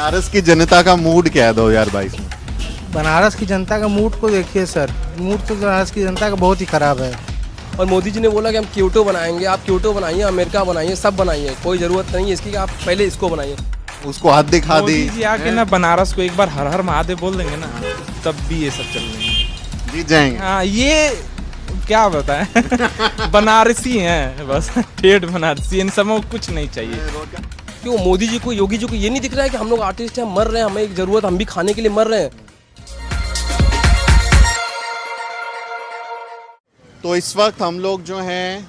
बनारस की जनता का मूड क्या है 2022 में? बनारस की जनता का मूड को देखिए सर, मूड तो बनारस की जनता का बहुत ही खराब है। और मोदी जी ने बोला कि हम क्योटो बनाएंगे, आप क्योटो बनाइए, अमेरिका बनाइए, सब बनाइए, कोई ज़रूरत नहीं है इसकी कि आप पहले इसको बनाइए। उसको हाथ दिखा दी। मोदी जी आके ना बनारस को एक बार हर हर महादेव बोल देंगे ना, तब भी ये सब चल रहे जीत जाएंगे। हाँ, ये क्या बताएं बनारसी हैं बस, ठेठ बनारसी, इन सब में कुछ नहीं चाहिए। क्यों मोदी जी को, योगी जी को ये नहीं दिख रहा है कि हम लोग आर्टिस्ट हैं, मर रहे हैं, हमें एक ज़रूरत, हम भी खाने के लिए मर रहे हैं। तो इस वक्त हम लोग जो हैं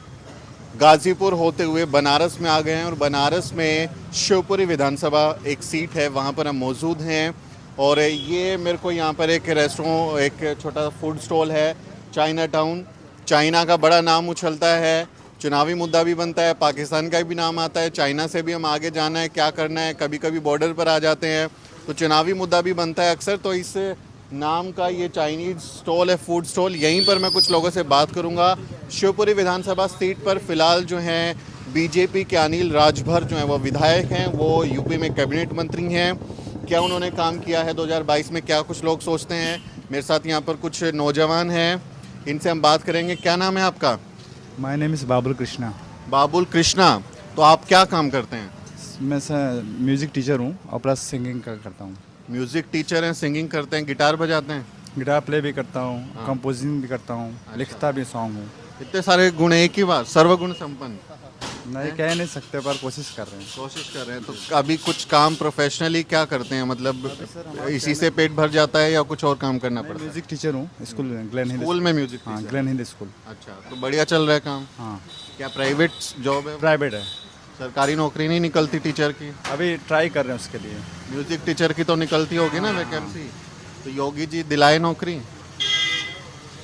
गाजीपुर होते हुए बनारस में आ गए हैं और बनारस में शिवपुरी विधानसभा एक सीट है, वहाँ पर हम मौजूद हैं। और ये मेरे को यहाँ पर एक रेस्टोरेंट, एक छोटा फूड स्टॉल है, चाइना टाउन। चाइना का बड़ा नाम उछलता है, चुनावी मुद्दा भी बनता है, पाकिस्तान का भी नाम आता है, चाइना से भी हम आगे जाना है, क्या करना है, कभी कभी बॉर्डर पर आ जाते हैं तो चुनावी मुद्दा भी बनता है अक्सर। तो इस नाम का ये चाइनीज़ स्टॉल है, फूड स्टॉल, यहीं पर मैं कुछ लोगों से बात करूंगा। शिवपुरी विधानसभा सीट पर फ़िलहाल जो हैं बीजेपी के अनिल राजभर जो हैं वो विधायक हैं, वो यूपी में कैबिनेट मंत्री हैं। क्या उन्होंने काम किया है 2022 में, क्या कुछ लोग सोचते हैं? मेरे साथ यहाँ पर कुछ नौजवान हैं, इनसे हम बात करेंगे। क्या नाम है आपका? माय नेम इज़ बाबुल कृष्णा। बाबुल कृष्णा, तो आप क्या काम करते हैं? मैं म्यूज़िक टीचर हूँ और प्लस सिंगिंग का करता हूँ। म्यूज़िक टीचर हैं, सिंगिंग करते हैं, गिटार बजाते हैं? गिटार प्ले भी करता हूँ, कंपोजिंग भी करता हूँ, लिखता भी सॉन्ग हूँ। इतने सारे गुण एक ही बार, सर्वगुण संपन्न। नहीं कह नहीं सकते पर कोशिश कर रहे हैं। कोशिश कर रहे हैं। तो अभी कुछ काम प्रोफेशनली क्या करते हैं, मतलब इसी से पेट भर जाता है या कुछ और काम करना पड़ता है? म्यूज़िक टीचर हूँ स्कूल में, ग्लेन हिंदी स्कूल में म्यूजिक? हाँ, ग्लेन हिंदी स्कूल। अच्छा, तो बढ़िया चल रहा है काम? हाँ, क्या प्राइवेट जॉब है? प्राइवेट है। सरकारी नौकरी नहीं निकलती टीचर की? अभी ट्राई कर रहे हैं उसके लिए। म्यूजिक टीचर की तो निकलती होगी ना वैकेंसी, तो योगी जी दिलाए नौकरी?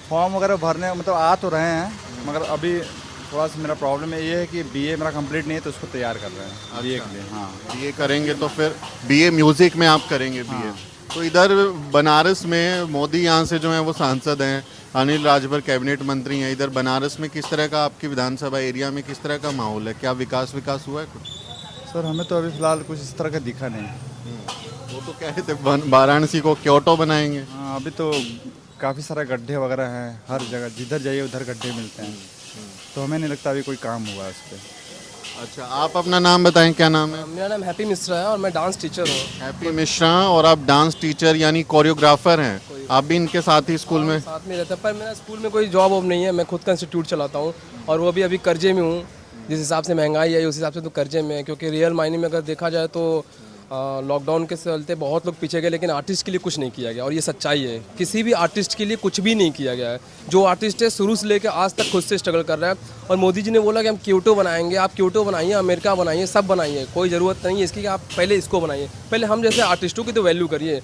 फॉर्म वगैरह भरने मतलब आ तो रहे हैं, मगर अभी थोड़ा सा मेरा प्रॉब्लम ये है कि बीए मेरा कंप्लीट नहीं है, तो उसको तैयार कर रहे हैं बीए के लिए। हाँ, बीए करेंगे तो फिर बीए म्यूजिक में आप करेंगे बीए। हाँ। तो इधर बनारस में मोदी यहाँ से जो है वो सांसद हैं, अनिल राजभर कैबिनेट मंत्री हैं। इधर बनारस में किस तरह का, आपकी विधानसभा एरिया में किस तरह का माहौल है? क्या विकास हुआ है कुछ? सर हमें तो अभी फ़िलहाल कुछ इस तरह का दिखा नहीं। वो तो कह रहे थे वाराणसी को क्योटो बनाएंगे। हाँ, अभी तो काफ़ी सारे गड्ढे वगैरह हैं, हर जगह जिधर जाइए उधर गड्ढे मिलते हैं, तो हमें नहीं लगता अभी कोई काम हुआ है उस पर। अच्छा, आप अपना नाम बताएं, क्या नाम है? मेरा नाम हैप्पी मिश्रा है और मैं डांस टीचर हूँ। हैप्पी मिश्रा, और आप डांस टीचर यानी कोरियोग्राफर हैं। आप भी इनके साथ ही स्कूल में? साथ में रहता है, पर मेरा स्कूल में कोई जॉब वॉब नहीं है, मैं खुद का इंस्टीट्यूट चलाता हूँ और वो भी अभी कर्जे में हूँ। जिस हिसाब से महंगाई है उस हिसाब से तो कर्जे में है, क्योंकि रियल मायने में अगर देखा जाए तो लॉकडाउन के चलते बहुत लोग पीछे गए, लेकिन आर्टिस्ट के लिए कुछ नहीं किया गया और ये सच्चाई है। किसी भी आर्टिस्ट के लिए कुछ भी नहीं किया गया है। जो आर्टिस्ट है शुरू से लेकर आज तक खुद से स्ट्रगल कर रहा है। और मोदी जी ने बोला कि हम क्योटो बनाएंगे, आप क्योटो बनाइए, अमेरिका बनाइए, सब बनाइए, कोई ज़रूरत नहीं है इसकी कि आप पहले इसको बनाइए। पहले हम जैसे आर्टिस्टों की तो वैल्यू करिए।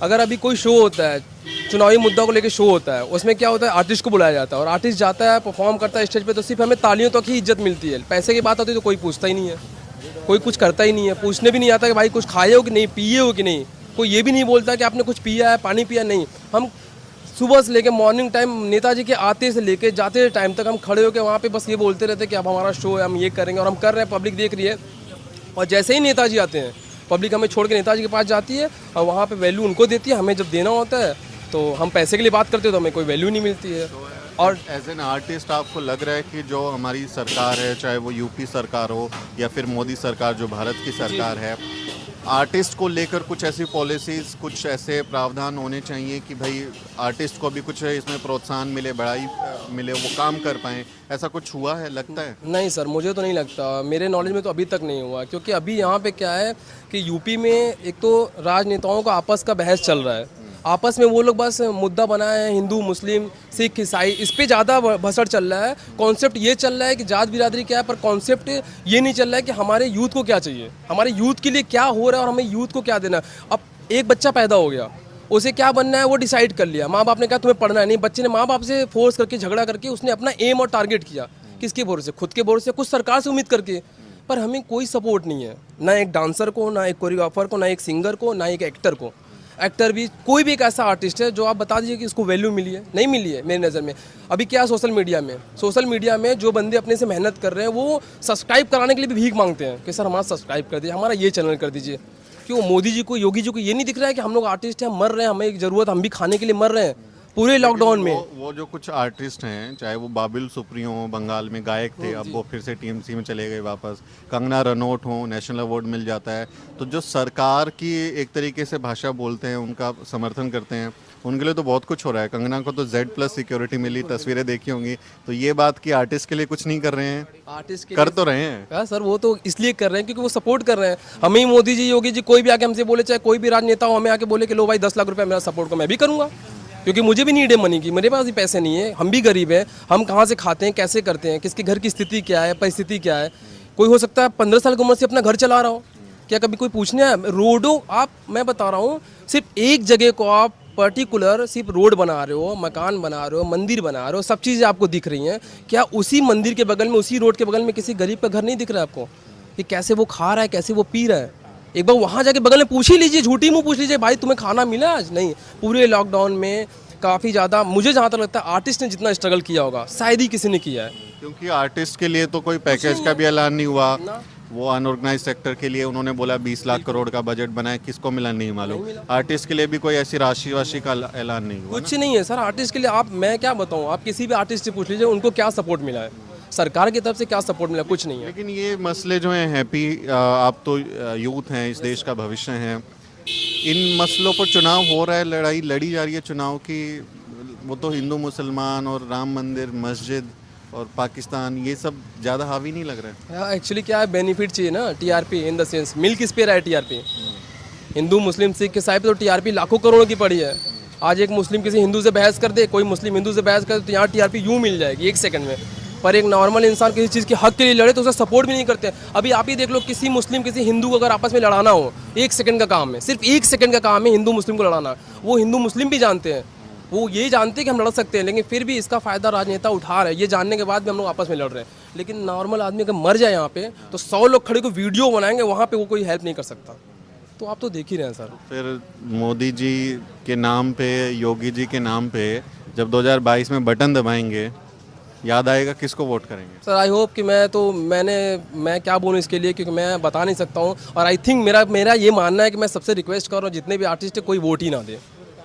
अगर अभी कोई शो होता है, चुनावी मुद्दा को लेकर शो होता है, उसमें क्या होता है, आर्टिस्ट को बुलाया जाता है और आर्टिस्ट जाता है, परफॉर्म करता है स्टेज पे, तो सिर्फ हमें तालियों तक ही इज्जत मिलती है। पैसे की बात होती है तो कोई पूछता ही नहीं है, कोई कुछ करता ही नहीं है, पूछने भी नहीं आता कि भाई कुछ खाए हो कि नहीं, पिए हो कि नहीं। कोई ये भी नहीं बोलता कि आपने कुछ पिया है, पानी पिया नहीं। हम सुबह से लेकर मॉर्निंग टाइम, नेताजी के आते से लेकर जाते टाइम तक हम खड़े होकर वहाँ पे बस ये बोलते रहते कि अब हमारा शो है, हम ये करेंगे, और हम कर रहे हैं, पब्लिक देख रही है। और जैसे ही नेताजी आते हैं, पब्लिक हमें छोड़ के नेताजी के पास जाती है और वहाँ पे वैल्यू उनको देती है। हमें जब देना होता है तो हम पैसे के लिए बात करते हैं तो हमें कोई वैल्यू नहीं मिलती है। और एज एन आर्टिस्ट आपको लग रहा है कि जो हमारी सरकार है, चाहे वो यूपी सरकार हो या फिर मोदी सरकार जो भारत की सरकार है, आर्टिस्ट को लेकर कुछ ऐसी पॉलिसीज़, कुछ ऐसे प्रावधान होने चाहिए कि भाई आर्टिस्ट को भी कुछ इसमें प्रोत्साहन मिले, बढ़ाई मिले, वो काम कर पाएँ? ऐसा कुछ हुआ है, लगता है? नहीं सर, मुझे तो नहीं लगता, मेरे नॉलेज में तो अभी तक नहीं हुआ। क्योंकि अभी यहाँ पे क्या है कि यूपी में एक तो राजनेताओं का आपस का बहस चल रहा है। आपस में वो लोग बस मुद्दा बनाए हैं, हिंदू मुस्लिम सिख ईसाई, इस पे ज़्यादा भसड़ चल रहा है। कॉन्सेप्ट ये चल रहा है कि जात बिरादरी क्या है, पर कॉन्सेप्ट ये नहीं चल रहा है कि हमारे यूथ को क्या चाहिए, हमारे यूथ के लिए क्या हो रहा है और हमें यूथ को क्या देना। अब एक बच्चा पैदा हो गया, उसे क्या बनना है वो डिसाइड कर लिया, माँ बाप ने कहा तुम्हें पढ़ना है नहीं, बच्चे ने माँ बाप से फोर्स करके झगड़ा करके उसने अपना एम और टारगेट किया। किसके भरोसे? खुद के भरोसे, कुछ सरकार से उम्मीद करके। पर हमें कोई सपोर्ट नहीं है, ना एक डांसर को, ना एक कोरियोग्राफर को, ना एक सिंगर को, ना एक एक्टर को। एक्टर भी, कोई भी एक ऐसा आर्टिस्ट है जो आप बता दीजिए कि इसको वैल्यू मिली है, नहीं मिली है मेरी नज़र में। अभी क्या सोशल मीडिया में जो बंदे अपने से मेहनत कर रहे हैं वो सब्सक्राइब कराने के लिए भी भीख मांगते हैं कि सर हमारा सब्सक्राइब कर दीजिए, हमारा ये चैनल कर दीजिए। क्यों मोदी जी को, योगी जी को ये नहीं दिख रहा है कि हम लोग आर्टिस्ट हैं, मर रहे हैं, हमें एक ज़रूरत, हम भी खाने के लिए मर रहे हैं पूरे लॉकडाउन में। वो जो कुछ आर्टिस्ट हैं, चाहे वो बाबिल सुप्रियो हो, बंगाल में गायक थे, अब वो फिर से टीएमसी में चले गए वापस, कंगना रनौत हो, नेशनल अवार्ड मिल जाता है, तो जो सरकार की एक तरीके से भाषा बोलते हैं, उनका समर्थन करते हैं, उनके लिए तो बहुत कुछ हो रहा है। कंगना को तो Z+ सिक्योरिटी मिली, तस्वीरें देखी होंगी, तो ये बात कि आर्टिस्ट के लिए कुछ नहीं कर रहे हैं, आर्टिस्ट कर तो रहे हैं। हाँ सर, वो तो इसलिए कर रहे हैं क्योंकि वो सपोर्ट कर रहे हैं हमें ही। मोदी जी, योगी जी, कोई भी आके हमसे बोले, चाहे कोई भी राजनेता हो, हमें आके बोले कि लो भाई 10 लाख रुपए मेरा सपोर्ट को, मैं भी करूँगा, क्योंकि मुझे भी नीड है मनी की, मेरे पास भी पैसे नहीं है, हम भी गरीब हैं, हम कहाँ से खाते हैं, कैसे करते हैं, किसके घर की स्थिति क्या है, परिस्थिति क्या है। कोई हो सकता है 15 साल की उम्र से अपना घर चला रहा हो, क्या कभी कोई पूछने आया? रोडों, आप, मैं बता रहा हूँ, सिर्फ एक जगह को आप पर्टिकुलर सिर्फ रोड बना रहे हो, मकान बना रहे हो, मंदिर बना रहे हो, सब चीज़ें आपको दिख रही हैं, क्या उसी मंदिर के बगल में, उसी रोड के बगल में किसी गरीब का घर नहीं दिख रहा है आपको, कि कैसे वो खा रहा है, कैसे वो पी रहा है? एक बार वहाँ जाके बगल में पूछ ही लीजिए, झूठी मुँह पूछ लीजिए, भाई तुम्हें खाना मिला आज? नहीं। पूरे लॉकडाउन में काफ़ी ज़्यादा, मुझे जहाँ तक लगता है आर्टिस्ट ने जितना स्ट्रगल किया होगा शायद ही किसी ने किया है, क्योंकि आर्टिस्ट के लिए तो कोई पैकेज का भी ऐलान नहीं हुआ। वो अनऑर्गेनाइज सेक्टर के लिए उन्होंने बोला 20 लाख करोड़ का बजट बनाया, किसको मिला नहीं मालूम। आर्टिस्ट के लिए भी कोई ऐसी राशि का ऐलान नहीं हुआ। कुछ नहीं है सर आर्टिस्ट के लिए। आप, मैं क्या बताऊँ, आप किसी भी आर्टिस्ट से पूछ लीजिए उनको क्या सपोर्ट मिला है, सरकार की तरफ से क्या सपोर्ट मिला, कुछ नहीं है। लेकिन ये मसले जो हैं, हैप्पी, आप तो यूथ हैं, इस देश का भविष्य हैं, इन मसलों पर चुनाव हो रहा है, लड़ाई लड़ी जा रही है चुनाव की, वो तो हिंदू मुसलमान और राम मंदिर, मस्जिद और पाकिस्तान, ये सब ज़्यादा हावी नहीं लग रहा है। हाँ, एक्चुअली क्या है, बेनिफिट चाहिए ना, टीआरपी इन द सेंस, मिल किस पे रहा है टीआरपी? हिंदू मुस्लिम सिख के साइड पे तो टीआरपी लाखों करोड़ों की पड़ी है। आज एक मुस्लिम किसी हिंदू से बहस कर दे, कोई मुस्लिम हिंदू से बहस कर दे, तो यहाँ टीआरपी यूँ मिल जाएगी 1 सेकंड में। पर एक नॉर्मल इंसान किसी चीज़ के हक के लिए लड़े तो उसे सपोर्ट भी नहीं करते। अभी आप ही देख लो, किसी मुस्लिम किसी हिंदू को अगर आपस में लड़ाना हो, 1 सेकंड का काम है, सिर्फ 1 सेकंड का काम है हिंदू मुस्लिम को लड़ाना। वो हिंदू मुस्लिम भी जानते हैं, वो ये जानते हैं कि हम लड़ सकते हैं, लेकिन फिर भी इसका फ़ायदा राजनेता उठा रहे हैं, ये जानने के बाद भी हम लोग आपस में लड़ रहे हैं। लेकिन नॉर्मल आदमी अगर मर जाए यहाँ पे, तो 100 लोग खड़े को वीडियो बनाएंगे, वहाँ पे वो कोई हेल्प नहीं कर सकता। तो आप तो देख ही रहे हैं सर। फिर मोदी जी के नाम पे, योगी जी के नाम पे जब 2022 में बटन दबाएंगे, याद आएगा किसको वोट करेंगे? सर आई होप कि मैं क्या बोलूँ इसके लिए, क्योंकि मैं बता नहीं सकता हूँ। और आई थिंक मेरा ये मानना है कि मैं सबसे रिक्वेस्ट कर रहा हूँ, जितने भी आर्टिस्ट है कोई वोट ही ना दे,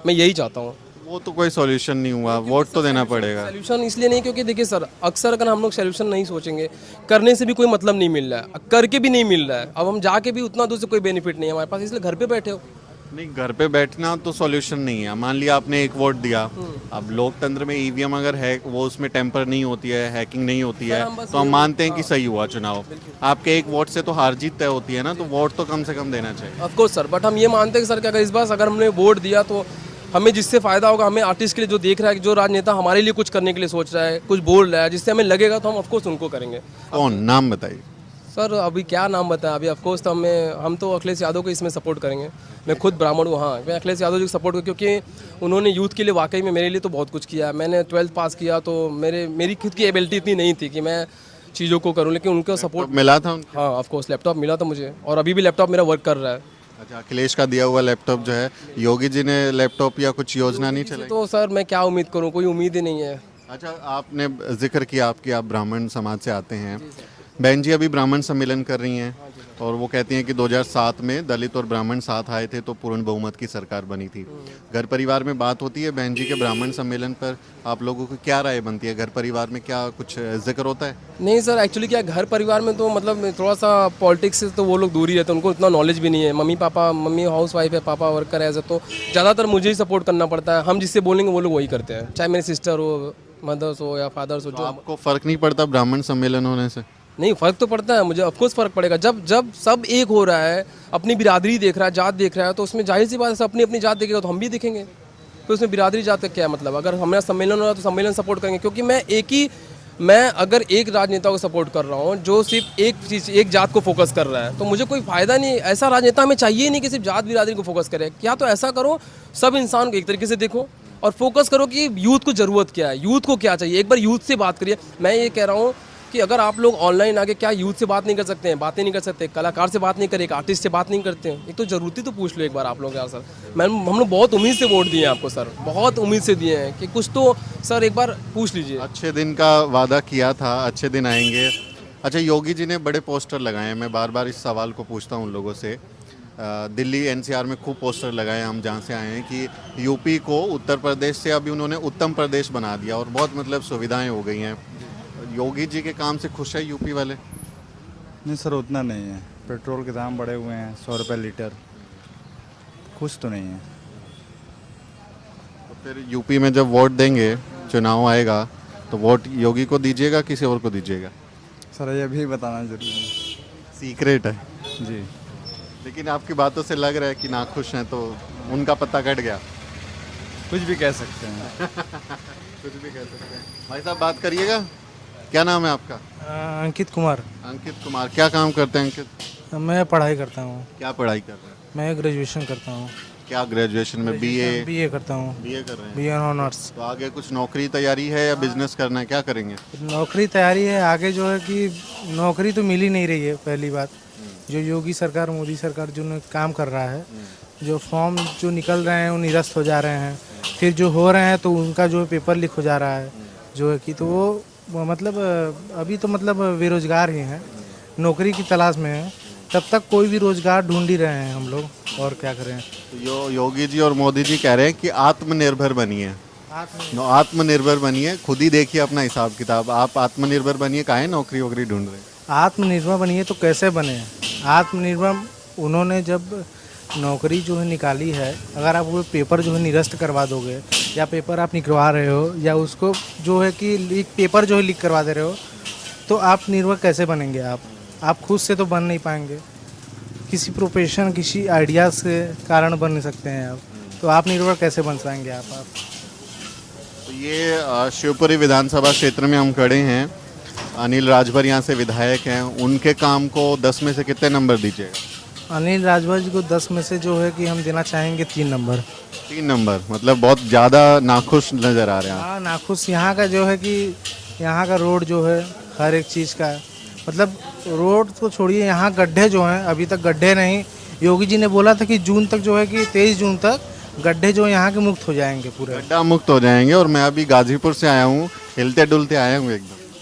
मैं यही चाहता हूँ। वो तो कोई सॉल्यूशन नहीं हुआ, वोट तो देना पड़ेगा। सोल्यूशन इसलिए नहीं, क्योंकि देखिए सर, अक्सर अगर हम लोग सोल्यूशन नहीं सोचेंगे, करने से भी कोई मतलब नहीं मिल रहा है, करके भी नहीं मिल रहा है, अब हम जाके भी उतना दूर से कोई बेनिफिट नहीं है हमारे पास, इसलिए घर पे बैठे हो। नहीं, घर पे बैठना तो सॉल्यूशन नहीं है। मान लिया आपने एक वोट दिया, अब लोकतंत्र में ईवीएम अगर है, वो उसमें टेम्पर नहीं होती है, हैकिंग नहीं होती है, तो हम मानते हैं कि सही हुआ चुनाव। आपके एक वोट से तो हार जीत तय होती है ना, तो वोट तो कम से कम देना चाहिए। ऑफकोर्स सर, बट हम ये मानते हैं कि सर कि अगर इस बार अगर हमने वोट दिया तो हमें जिससे फ़ायदा होगा, हमें आर्टिस्ट के लिए जो देख रहा है, जो राजनेता हमारे लिए कुछ करने के लिए सोच रहा है, कुछ बोल रहा है, जिससे हमें लगेगा, तो हम ऑफकोर्स उनको करेंगे। कौन, नाम बताइए सर। अभी क्या नाम बताएं, अभी ऑफकोर्स तो हम तो अखिलेश यादव को इसमें सपोर्ट करेंगे। मैं खुद ब्राह्मण हूँ, हाँ, मैं अखिलेश यादव जी को सपोर्ट करूँ, क्योंकि उन्होंने यूथ के लिए वाकई में मेरे लिए तो बहुत कुछ किया है। मैंने 12th पास किया, तो मेरी खुद की एबिलिटी इतनी नहीं थी कि मैं चीज़ों को करूँ, लेकिन उनका सपोर्ट मिला था उनको? हाँ ऑफकोर्स, लैपटॉप मिला था मुझे, और अभी भी लैपटॉप मेरा वर्क कर रहा है। अच्छा, अखिलेश का दिया हुआ लैपटॉप जो है, योगी जी ने लैपटॉप या कुछ योजना नहीं चलाई? तो सर मैं क्या उम्मीद करूँ, कोई उम्मीद ही नहीं है। अच्छा, आपने जिक्र किया आपकी, आप ब्राह्मण समाज से आते हैं। बहन जी अभी ब्राह्मण सम्मेलन कर रही हैं, और वो कहती हैं कि 2007 में दलित और ब्राह्मण साथ आए थे तो पूर्ण बहुमत की सरकार बनी थी। घर परिवार में बात होती है बहन जी के ब्राह्मण सम्मेलन पर, आप लोगों को क्या राय बनती है? घर परिवार में क्या कुछ जिक्र होता है? नहीं सर, एक्चुअली क्या, घर परिवार में तो मतलब थोड़ा सा पॉलिटिक्स से तो वो लोग दूर ही रहते हैं, उनको इतना नॉलेज भी नहीं है। मम्मी हाउस वाइफ है, पापा वर्कर है, तो ज़्यादातर मुझे ही सपोर्ट करना पड़ता है। हम जिससे बोलेंगे वो लोग वही करते हैं, चाहे मेरी सिस्टर हो, मदर्स हो या फादर्स हो। तो आपको फ़र्क नहीं पड़ता ब्राह्मण सम्मेलन होने से? नहीं, फ़र्क तो पड़ता है मुझे, ऑफकोर्स फ़र्क पड़ेगा। जब सब एक हो रहा है, अपनी बिरादरी देख रहा है, जात देख रहा है, तो उसमें जाहिर सी बात है, अपनी अपनी जात देखेगा तो हम भी दिखेंगे। तो उसमें बिरादरी जात का क्या मतलब? अगर हमारा सम्मेलन हो रहा है तो सम्मेलन सपोर्ट करेंगे, क्योंकि मैं अगर एक राजनेता को सपोर्ट कर रहा हूँ जो सिर्फ एक जात को फोकस कर रहा है, तो मुझे कोई फ़ायदा नहीं। ऐसा राजनेता हमें चाहिए नहीं कि सिर्फ जात बिरादरी को फोकस करे। क्या तो ऐसा करो, सब इंसान को एक तरीके से देखो और फोकस करो कि यूथ को ज़रूरत क्या है, यूथ को क्या चाहिए। एक बार यूथ से बात करिए। मैं ये कह रहा हूँ कि अगर आप लोग ऑनलाइन आगे क्या यूथ से बात नहीं कर सकते हैं, बातें नहीं कर सकते, कलाकार से बात नहीं करे, एक आर्टिस्ट से बात नहीं करते हैं, एक तो ज़रूरत तो पूछ लो एक बार आप लोग यार। सर हम लोग बहुत उम्मीद से वोट दिए हैं आपको सर, बहुत उम्मीद से दिए हैं कि कुछ तो सर एक बार पूछ लीजिए। अच्छे दिन का वादा किया था, अच्छे दिन आएंगे। अच्छा, योगी जी ने बड़े पोस्टर लगाए हैं, मैं बार बार इस सवाल को पूछता हूँ उन लोगों से। दिल्ली एनसीआर में खूब पोस्टर लगाए हैं हम जहाँ से आए हैं कि यूपी को उत्तर प्रदेश से अभी उन्होंने उत्तम प्रदेश बना दिया और बहुत मतलब सुविधाएं हो गई हैं। योगी जी के काम से खुश है यूपी वाले? नहीं सर, उतना नहीं है। पेट्रोल के दाम बढ़े हुए हैं, 100 रुपये लीटर, खुश तो नहीं है। तो फिर यूपी में जब वोट देंगे, चुनाव आएगा, तो वोट योगी को दीजिएगा किसी और को दीजिएगा? सर ये भी बताना जरूरी है। सीक्रेट है जी। लेकिन आपकी बातों से लग रहा है कि नाखुश हैं, तो उनका पता कट गया। कुछ भी कह सकते हैं। कुछ भी कह सकते हैं। भाई साहब बात करिएगा, क्या नाम है आपका? अंकित कुमार। अंकित कुमार, क्या काम करते हैं अंकित? मैं पढ़ाई करता हूँ। क्या पढ़ाई कर रहे हैं? मैं ग्रेजुएशन करता हूँ। क्या ग्रेजुएशन में? बीए करता हूँ। बीए कर रहे हैं। BA honours. तो आगे कुछ नौकरी तैयारी है या बिजनेस करना है, क्या करेंगे? नौकरी तैयारी है आगे, जो है कि नौकरी तो मिल ही नहीं रही है। पहली बात, जो योगी सरकार मोदी सरकार जो काम कर रहा है, जो फॉर्म जो निकल रहे हैं वो निरस्त हो जा रहे हैं, फिर जो हो रहे हैं तो उनका जो पेपर लीक हो जा रहा है, जो है कि तो वो मतलब अभी तो मतलब बेरोजगार ही हैं, नौकरी की तलाश में हैं। तब तक कोई भी रोजगार ढूंढ ही रहे हैं हम लोग, और क्या करें। तो योगी जी और मोदी जी कह रहे हैं कि आत्मनिर्भर बनिए, आत्मनिर्भर बनिए, खुद ही देखिए अपना हिसाब किताब। आप आत्मनिर्भर बनिए, काहे नौकरी वोकरी ढूंढ रहे हैं? आत्मनिर्भर बनिए तो कैसे बने? आत्मनिर्भर उन्होंने जब नौकरी जो है निकाली है, अगर आप वो पेपर जो है निरस्त करवा दोगे, या पेपर आप निकलवा रहे हो, या उसको जो है कि लीक पेपर जो है लीक करवा दे रहे हो, तो आप निर्भर कैसे बनेंगे? आप खुद से तो बन नहीं पाएंगे। किसी प्रोफेशन, किसी आइडियाज के कारण बन सकते हैं आप, तो आप निर्भर कैसे बन पाएंगे आप? तो ये शिवपुरी विधानसभा क्षेत्र में हम खड़े हैं। अनिल राजभर यहाँ से विधायक हैं, उनके काम को 10 में से कितने नंबर दीजिएगा? अनिल राजभर जी को 10 में से जो है कि हम देना चाहेंगे 3 नंबर। 3 नंबर, मतलब बहुत ज़्यादा नाखुश नज़र आ रहे हैं। हाँ, नाखुश। यहाँ का जो है कि यहाँ का रोड जो है हर एक चीज़ का, मतलब रोड तो छोड़िए, यहाँ गड्ढे जो हैं अभी तक गड्ढे नहीं। योगी जी ने बोला था कि जून तक जो है कि 23 जून तक गड्ढे जो यहाँ के मुक्त हो जाएंगे, पूरे गड्ढा मुक्त हो जाएंगे। और मैं अभी गाजीपुर से आया हूँ, हिलते डुलते आया हूँ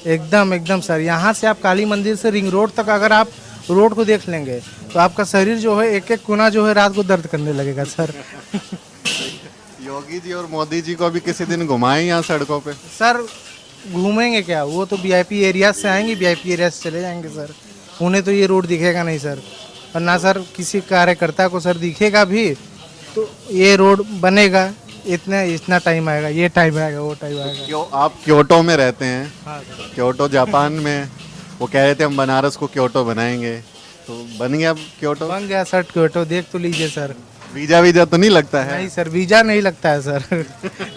एकदम सर। यहाँ से आप काली मंदिर से रिंग रोड तक अगर आप रोड को देख लेंगे तो आपका शरीर जो है एक एक कोना जो है रात को दर्द करने लगेगा सर। योगी जी और मोदी जी को अभी किसी दिन घुमाएं यहाँ सड़कों पे? सर घूमेंगे क्या, वो तो वीआईपी एरिया से आएंगे, वीआईपी एरिया से चले जाएंगे सर। उन्हें तो ये रोड दिखेगा नहीं सर, और ना सर किसी कार्यकर्ता को सर दिखेगा भी तो ये रोड बनेगा, इतना टाइम आएगा, ये टाइम आएगा, वो टाइम आएगा। क्यों आप क्योटो में रहते हैं? हाँ, क्योटो जापान में, वो कह रहे थे हम बनारस को क्योटो बनाएंगे, तो बन गया क्योटो? बन गया सर क्योटो, देख तो लीजिए सर। वीजा तो नहीं लगता है? नहीं सर, वीजा नहीं लगता है सर।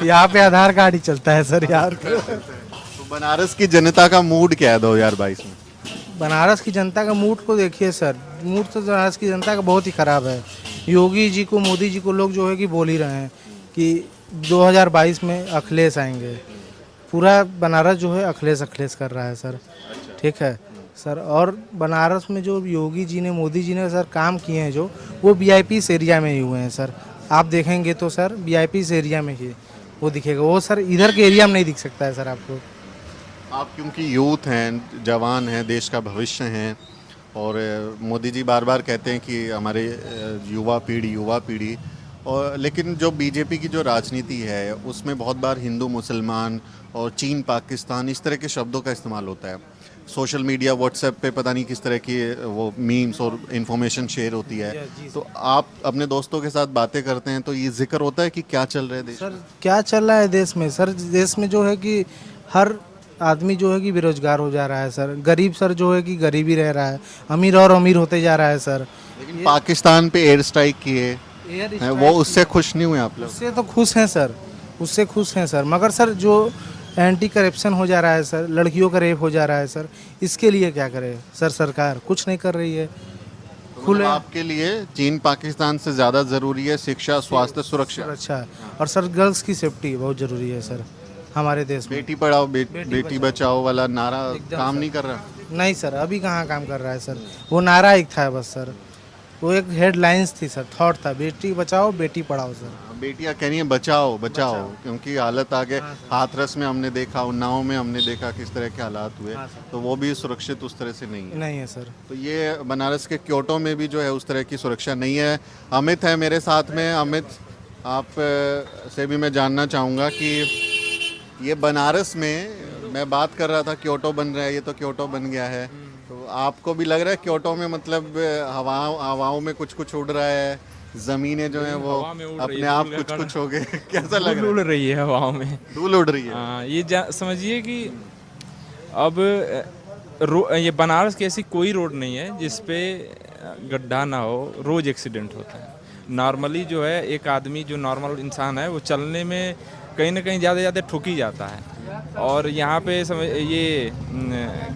यहाँ पे आधार कार्ड ही चलता है सर यार। तो बनारस की जनता का मूड क्या है 2022 में? बनारस की जनता का मूड को देखिए सर, मूड तो बनारस की जनता का बहुत ही ख़राब है। योगी जी को, मोदी जी को लोग जो है कि बोल ही रहे हैं कि 2022 में अखिलेश आएंगे। पूरा बनारस जो है अखिलेश कर रहा है सर, ठीक है सर। और बनारस में जो योगी जी ने, मोदी जी ने सर काम किए हैं जो, वो वीआईपी एरिया में ही हुए हैं सर। आप देखेंगे तो सर वीआईपी एरिया में ही वो दिखेगा, वो सर इधर के एरिया में नहीं दिख सकता है सर आपको। आप क्योंकि यूथ हैं, जवान हैं, देश का भविष्य हैं, और मोदी जी बार बार कहते हैं कि हमारे युवा पीढ़ी, और लेकिन जो बीजेपी की जो राजनीति है उसमें बहुत बार हिंदू मुसलमान और चीन पाकिस्तान इस तरह के शब्दों का इस्तेमाल होता है। सोशल मीडिया, व्हाट्सएप पे पता नहीं किस तरह की वो मीम्स और इन्फॉर्मेशन शेयर होती है। तो आप अपने दोस्तों के साथ बातें करते हैं तो ये जिक्र होता है कि क्या चल रहा है देश सर? क्या चल रहा है देश में सर? देश में जो है कि हर आदमी जो है कि बेरोजगार हो जा रहा है सर। गरीब सर जो है कि गरीब ही रह रहा है, अमीर और अमीर होते जा रहा है सर। लेकिन पाकिस्तान पे एयर स्ट्राइक किए, वो उससे खुश नहीं हुए आप लोग? उससे तो खुश हैं सर, उससे खुश हैं सर, मगर सर जो एंटी करप्शन हो जा रहा है सर, लड़कियों का रेप हो जा रहा है सर, इसके लिए क्या करे सर? सरकार कुछ नहीं कर रही है। खुले आपके लिए चीन पाकिस्तान से ज़्यादा ज़रूरी है शिक्षा, स्वास्थ्य, सुरक्षा। अच्छा, और सर गर्ल्स की सेफ्टी बहुत ज़रूरी है सर हमारे देश में। बेटी पढ़ाओ बेटी बचाओ वाला नारा काम नहीं कर रहा? नहीं सर, अभी कहाँ काम कर रहा है सर। वो नारा एक था बस सर, वो एक हेडलाइंस थी सर, थॉट था, बेटी बचाओ बेटी पढ़ाओ सर। बेटियां कह रही हैं बचाओ बचाओ, क्योंकि हालत आगे हाथरस में हमने देखा, उन्नाव में हमने देखा किस तरह के हालात हुए, तो वो भी सुरक्षित उस तरह से नहीं है। नहीं है सर। तो ये बनारस के क्योटो में भी जो है उस तरह की सुरक्षा नहीं है। अमित है मेरे साथ में। अमित, आप से भी मैं जानना चाहूँगा कि ये बनारस में मैं बात कर रहा था क्योटो बन रहा है, ये तो क्योटो बन गया है, तो आपको भी लग रहा है क्योटो में मतलब हवाओं में कुछ कुछ उड़ रहा है, जमीनें जो है वो हवा में उड़ रही अपने है, आप धूल कुछ का कुछ हो गए कैसा लग धूल उड़ रहा है? रही है हवाओं में। धूल उड़ रही है। हाँ, ये समझिए कि अब ये बनारस की ऐसी कोई रोड नहीं है जिसपे गड्ढा ना हो, रोज एक्सीडेंट होता है। नॉर्मली जो है एक आदमी जो नॉर्मल इंसान है वो चलने में कहीं ना कहीं ज़्यादा ठुक ही जाता है। और यहाँ पे ये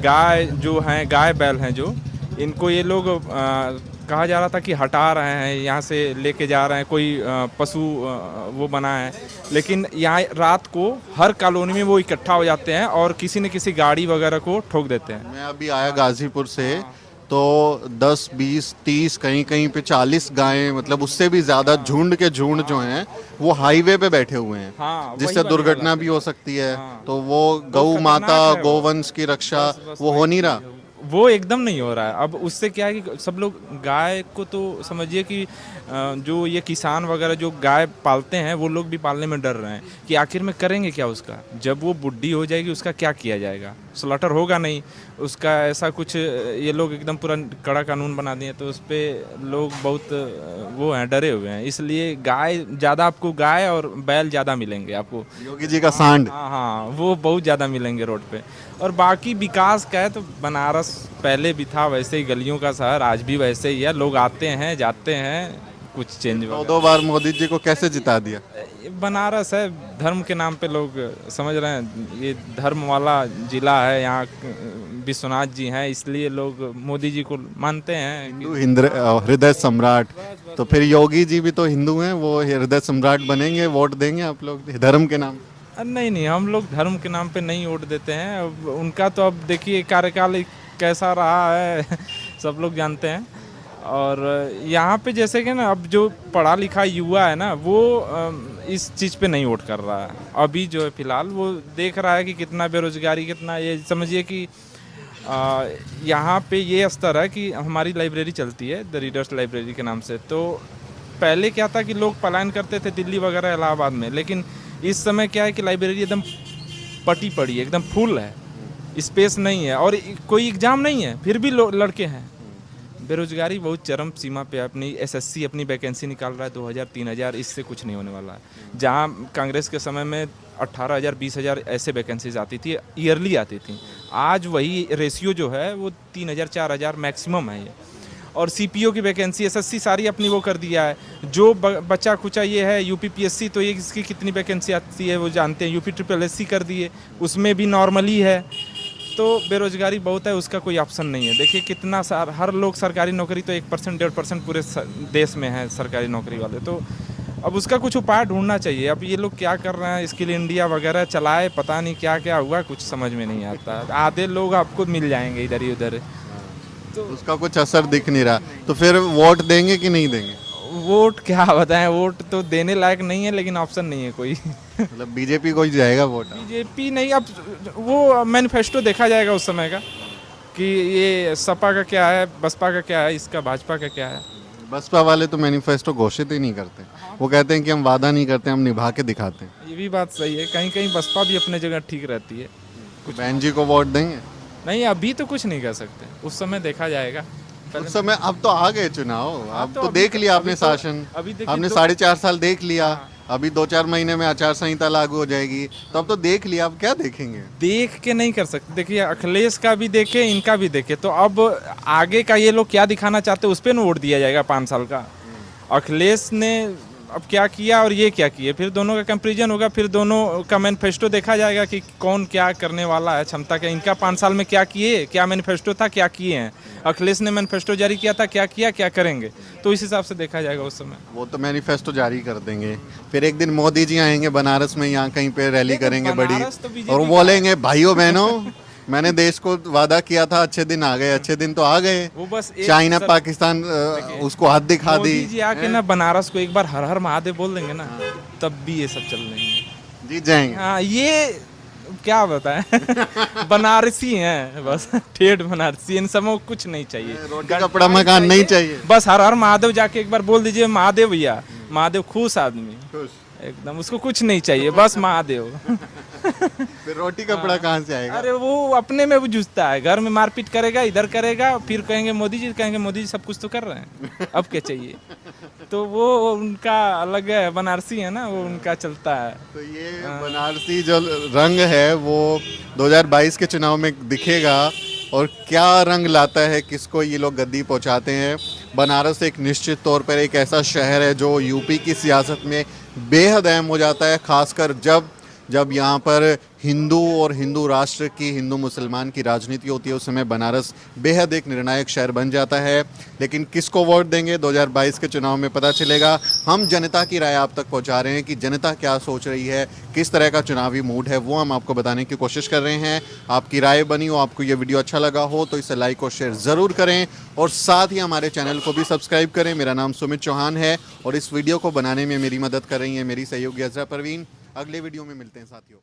गाय जो हैं, गाय बैल हैं जो, इनको ये लोग कहा जा रहा था कि हटा रहे हैं, यहाँ से लेके जा रहे हैं, कोई पशु वो बना है, लेकिन यहाँ रात को हर कॉलोनी में वो इकट्ठा हो जाते हैं और किसी न किसी गाड़ी वगैरह को ठोक देते हैं। मैं अभी आया गाजीपुर से, तो 10, 20, 30, कहीं कहीं पे 40 गायें, मतलब उससे भी ज्यादा झुंड के झुंड जो हैं वो हाईवे पे बैठे हुए हैं, हाँ, जिससे वही दुर्घटना भी हो सकती है। तो वो गौ माता, खतरनाक है वो। गोवंश की रक्षा वो हो नहीं रहा। वो एकदम नहीं हो रहा है। अब उससे क्या है कि सब लोग गाय को तो समझिए कि जो ये किसान वगैरह जो गाय पालते हैं वो लोग भी पालने में डर रहे हैं कि आखिर में करेंगे क्या उसका, जब वो बुढ़ी हो जाएगी उसका क्या किया जाएगा, स्लॉटर होगा नहीं उसका, ऐसा कुछ ये लोग एकदम पूरा कड़ा कानून बना दिए, तो उस पर लोग बहुत वो हैं, डरे हुए हैं। इसलिए गाय ज़्यादा, आपको गाय और बैल ज़्यादा मिलेंगे आपको। योगी जी का सांड। हाँ हाँ, वो बहुत ज़्यादा मिलेंगे रोड पे। और बाकी विकास का है तो बनारस पहले भी था वैसे ही, गलियों का शहर आज भी वैसे ही है, लोग आते हैं जाते हैं, कुछ चेंज दो बार मोदी जी को कैसे जिता दिया? बनारस है, धर्म के नाम पे लोग समझ रहे हैं, ये धर्म वाला जिला है, यहाँ विश्वनाथ जी हैं इसलिए लोग मोदी जी को मानते हैं। हिंदू हृदय सम्राट, तो फिर योगी जी भी तो हिंदू हैं, वो हृदय सम्राट बनेंगे, वोट देंगे आप लोग धर्म के नाम? नहीं, हम लोग धर्म के नाम पे नहीं वोट देते हैं। अब उनका तो अब देखिए कार्यकाल कैसा रहा है सब लोग जानते हैं। और यहाँ पे जैसे कि ना अब जो पढ़ा लिखा युवा है ना वो इस चीज़ पे नहीं वोट कर रहा है। अभी जो है फिलहाल वो देख रहा है कि कितना बेरोजगारी, कितना, ये समझिए कि यहाँ पे ये स्तर है कि हमारी लाइब्रेरी चलती है द रीडर्स लाइब्रेरी के नाम से। तो पहले क्या था कि लोग पलायन करते थे दिल्ली वगैरह इलाहाबाद में, लेकिन इस समय क्या है कि लाइब्रेरी एकदम पटी पड़ी है, एकदम फुल है, स्पेस नहीं है और कोई एग्ज़ाम नहीं है, फिर भी लड़के हैं। बेरोजगारी बहुत चरम सीमा पे, अपनी एसएससी अपनी वैकेंसी निकाल रहा है 2000 3000, इससे कुछ नहीं होने वाला है। जहाँ कांग्रेस के समय में 18,000 20,000 ऐसे वैकेंसीज आती थी, ईयरली आती थी, आज वही रेशियो जो है वो 3,000 4,000 मैक्सिमम है ये। और सीपीओ की वैकेंसी एसएससी सारी अपनी वो कर दिया है। जो बच्चा कुचा ये है यूपीपीएससी, तो ये इसकी कितनी वैकेंसी आती है वो जानते हैं, यूपी ट्रिपल एससी कर दिए, उसमें भी नॉर्मली है। तो बेरोजगारी बहुत है, उसका कोई ऑप्शन नहीं है। देखिए कितना हर लोग सरकारी नौकरी तो 1% 1.5% पूरे देश में है सरकारी नौकरी वाले, तो अब उसका कुछ उपाय ढूंढना चाहिए। अब ये लोग क्या कर रहे हैं, स्किल इंडिया वगैरह चलाए, पता नहीं क्या क्या हुआ, कुछ समझ में नहीं आता। आधे लोग आपको मिल जाएंगे इधर ही उधर, तो उसका कुछ असर दिख नहीं रहा। तो फिर वोट देंगे कि नहीं देंगे? वोट क्या बताएं, वोट तो देने लायक नहीं है, लेकिन ऑप्शन नहीं है कोई। मतलब बीजेपी को ही जाएगा वोट? बीजेपी नहीं, अब वो मैनिफेस्टो देखा जाएगा उस समय का कि ये सपा का क्या है, बसपा का क्या है, इसका भाजपा का क्या है। बसपा वाले तो मैनिफेस्टो घोषित ही नहीं करते, वो कहते हैं कि हम वादा नहीं करते, हम निभा के दिखाते हैं। ये भी बात सही है, कहीं कहीं बसपा भी अपने जगह ठीक रहती है। बहन जी को वोट देंगे? नहीं, अभी तो कुछ नहीं कर सकते, उस समय देखा जाएगा। उस समय, अब तो आ गए चुनाव, अब तो देख लिया आपने शासन, आपने 4.5 साल देख लिया, अभी 2-4 महीने में आचार संहिता लागू हो जाएगी, तो अब तो देख लिया, अब क्या देखेंगे? देख के नहीं कर सकते। देखिए अखिलेश का भी देखे, इनका भी देखे, तो अब आगे का ये लोग क्या दिखाना चाहते हैं उस पर न वोट दिया जाएगा 5 साल का। अखिलेश ने अब क्या किया और ये क्या किए, फिर दोनों का कंपेरिजन होगा, फिर दोनों का मैनिफेस्टो देखा जाएगा कि कौन क्या करने वाला है, क्षमता के। इनका 5 साल में क्या किए, क्या मैनिफेस्टो था, क्या किए हैं। अखिलेश ने मैनिफेस्टो जारी किया था, क्या किया, क्या करेंगे, तो इस हिसाब से देखा जाएगा उस समय। वो तो मैनिफेस्टो जारी कर देंगे, फिर एक दिन मोदी जी आएंगे बनारस में, यहाँ कहीं पे रैली करेंगे बड़ी, तो और वो बोलेंगे भाइयों बहनों मैंने देश को वादा किया था, अच्छे दिन आ गए, अच्छे दिन तो आ गए। वो बस एक चाइना सर- पाकिस्तान उसको हाथ दिखा दी। मोदी जी आके ना बनारस को एक बार हर हर महादेव बोल देंगे ना, तब भी ये सब चल जाएंगे। जीत जाएंगे। हाँ, ये क्या बताएं बनारसी हैं बस, ठेठ बनारसी, इन सबों को कुछ नहीं चाहिए। रोटी कपड़ा मकान नहीं चाहिए। बस हर हर महादेव जाके एक बार बोल दीजिए, महादेव भैया, महादेव खुश आदमी खुश। एकदम, उसको कुछ नहीं चाहिए, बस महादेव। फिर रोटी कपड़ा कहाँ से आएगा? अरे वो अपने में वो जूझता है, घर में मारपीट करेगा, इधर करेगा, फिर कहेंगे मोदी जी सब कुछ तो कर रहे हैं, अब क्या चाहिए। तो वो उनका अलग है, बनारसी है ना, वो उनका चलता है। तो ये बनारसी जो रंग है वो 2022 के चुनाव में दिखेगा, और क्या रंग लाता है, किसको ये लोग गद्दी पहुंचाते हैं। बनारस एक निश्चित तौर पर एक ऐसा शहर है जो यूपी की सियासत में बेहद अहम हो जाता है, खासकर जब यहाँ पर हिंदू और हिंदू राष्ट्र की, हिंदू मुसलमान की राजनीति होती है, उस समय बनारस बेहद एक निर्णायक शहर बन जाता है। लेकिन किसको वोट देंगे 2022 के चुनाव में पता चलेगा। हम जनता की राय आप तक पहुँचा रहे हैं कि जनता क्या सोच रही है, किस तरह का चुनावी मूड है, वो हम आपको बताने की कोशिश कर रहे हैं। आपकी राय बनी हो, आपको ये वीडियो अच्छा लगा हो तो इसे लाइक और शेयर ज़रूर करें, और साथ ही हमारे चैनल को भी सब्सक्राइब करें। मेरा नाम सुमित चौहान है और इस वीडियो को बनाने में मेरी मदद कर रही है मेरी सहयोगी अजरा परवीन। अगले वीडियो में मिलते हैं साथियों।